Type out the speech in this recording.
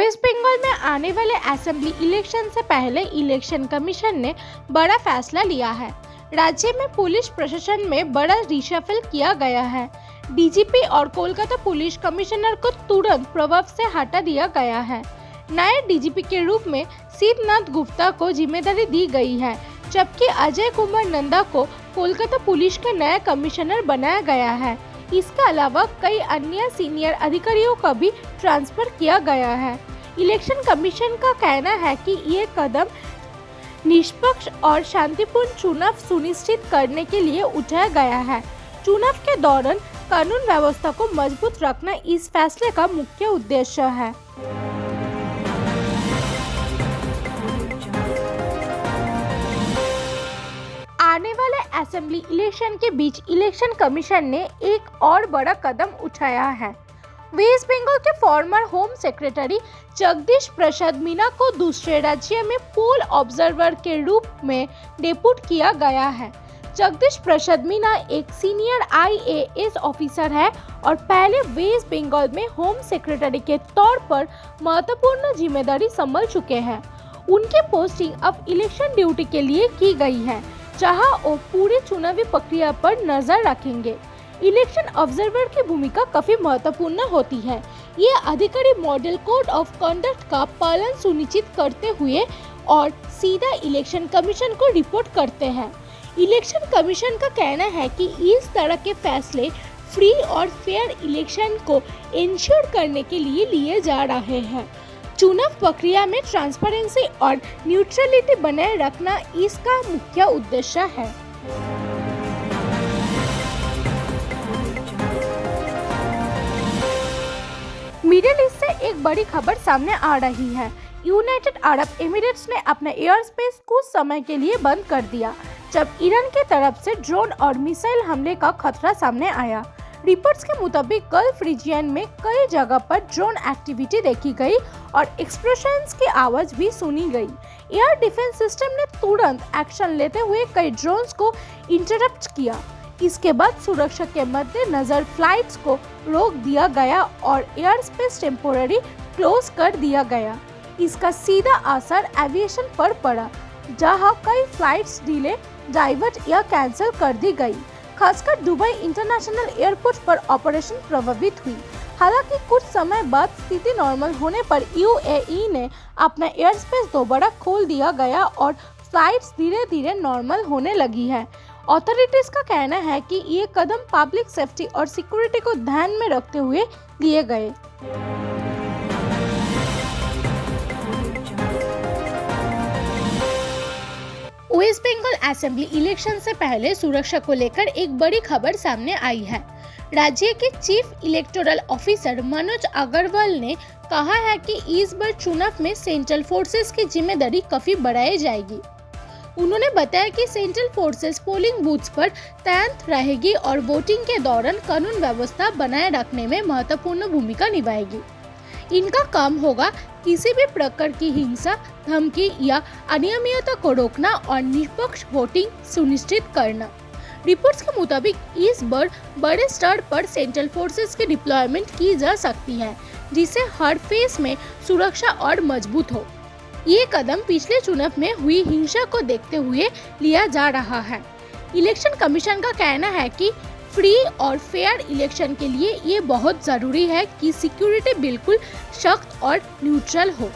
Waste Bengal में आने वाले असेंबली इलेक्शन से पहले इलेक्शन कमीशन ने बड़ा फैसला लिया है। राज्य में पुलिस प्रशासन में बड़ा रिशफल किया गया है। डीजीपी और कोलकाता पुलिस कमिश्नर को तुरंत प्रभाव से हटा दिया गया है। नए डीजीपी के रूप में सिद्धनाथ गुप्ता को जिम्मेदारी दी गई है, जबकि अजय कुमार नंदा को कोलकाता पुलिस का नया कमिश्नर बनाया गया है। इसके अलावा कई अन्य सीनियर अधिकारियों का भी ट्रांसफर किया गया है। इलेक्शन कमीशन का कहना है कि ये कदम निष्पक्ष और शांतिपूर्ण चुनाव सुनिश्चित करने के लिए उठाया गया है। चुनाव के दौरान कानून व्यवस्था को मजबूत रखना इस फैसले का मुख्य उद्देश्य है। आने वाले असेंबली इलेक्शन के बीच इलेक्शन कमीशन ने एक और बड़ा कदम उठाया है। वेस्ट बंगाल के farmer home secretary Jagdish Prasad Meena को दूसरे राज्य में पोल ऑब्जर्वर के रूप में डेप्यूट किया गया है। जगदीश प्रसाद मीना एक सीनियर IAS ऑफिसर है और पहले वेस्ट बंगाल में होम सेक्रेटरी के तौर पर महत्वपूर्ण जिम्मेदारी संभाल चुके हैं। उनकी पोस्टिंग अब इलेक्शन ड्यूटी के लिए की गई है, जहां वो पूरी चुनावी प्रक्रिया पर नजर रखेंगे। इलेक्शन ऑब्जर्वर की भूमिका काफी महत्वपूर्ण होती है। ये अधिकारी मॉडल कोड ऑफ कंडक्ट का पालन सुनिश्चित करते हुए और सीधा इलेक्शन कमीशन को रिपोर्ट करते हैं। इलेक्शन कमीशन का कहना है कि इस तरह के फैसले फ्री और फेयर इलेक्शन को इंश्योर करने के लिए लिए जा रहे हैं। चुनाव प्रक्रिया में ट्रांसपेरेंसी और न्यूट्रलिटी बनाए रखना इसका मुख्य उद्देश्य है। मिडिल ईस्ट से एक बड़ी खबर सामने आ रही है। यूनाइटेड अरब एमिरेट्स ने अपना एयर स्पेस कुछ समय के लिए बंद कर दिया, जब ईरान की तरफ से ड्रोन और मिसाइल हमले का खतरा सामने आया। रिपोर्ट्स के मुताबिक गल्फ रीजन में कई जगह पर ड्रोन एक्टिविटी देखी गई और एक्सप्लोशंस की आवाज भी सुनी गई। एयर डिफेंस सिस्टम ने तुरंत एक्शन लेते हुए कई ड्रोन्स को इंटरप्ट किया। इसके बाद सुरक्षा के मद्देनजर फ्लाइट्स को रोक दिया गया और एयर स्पेस टेम्पोररी क्लोज कर दिया गया। इसका सीधा असर एविएशन पर पड़ा, जहां कई फ्लाइट्स डिले, डाइवर्ट या कैंसिल कर दी गई। खासकर दुबई इंटरनेशनल एयरपोर्ट पर ऑपरेशन प्रभावित हुई। हालांकि कुछ समय बाद स्थिति नॉर्मल होने पर UAE ने अपना एयर स्पेस दोबारा खोल दिया गया और फ्लाइट्स धीरे धीरे नॉर्मल होने लगी है। अथॉरिटीज का कहना है कि ये कदम पब्लिक सेफ्टी और सिक्योरिटी को ध्यान में रखते हुए लिए गए। वेस्ट बंगाल असेंबली इलेक्शन से पहले सुरक्षा को लेकर एक बड़ी खबर सामने आई है। राज्य के chief electoral officer Manoj Agrawal ने कहा है कि इस बार चुनाव में सेंट्रल फोर्सेस की जिम्मेदारी काफी बढ़ाई जाएगी। उन्होंने बताया कि सेंट्रल फोर्सेस पोलिंग बूथ्स पर तैनात रहेगी और वोटिंग के दौरान कानून व्यवस्था बनाए रखने में महत्वपूर्ण भूमिका निभाएगी। इनका काम होगा किसी भी प्रकार की हिंसा, धमकी या अनियमितता को रोकना और निष्पक्ष वोटिंग सुनिश्चित करना। रिपोर्ट्स के मुताबिक इस बार बड़े स्तर पर सेंट्रल फोर्सेस की डिप्लॉयमेंट की जा सकती है, जिससे हर फेज में सुरक्षा और मजबूत हो। ये कदम पिछले चुनाव में हुई हिंसा को देखते हुए लिया जा रहा है। इलेक्शन कमीशन का कहना है कि फ्री और फेयर इलेक्शन के लिए ये बहुत जरूरी है कि सिक्योरिटी बिल्कुल सख्त और न्यूट्रल हो।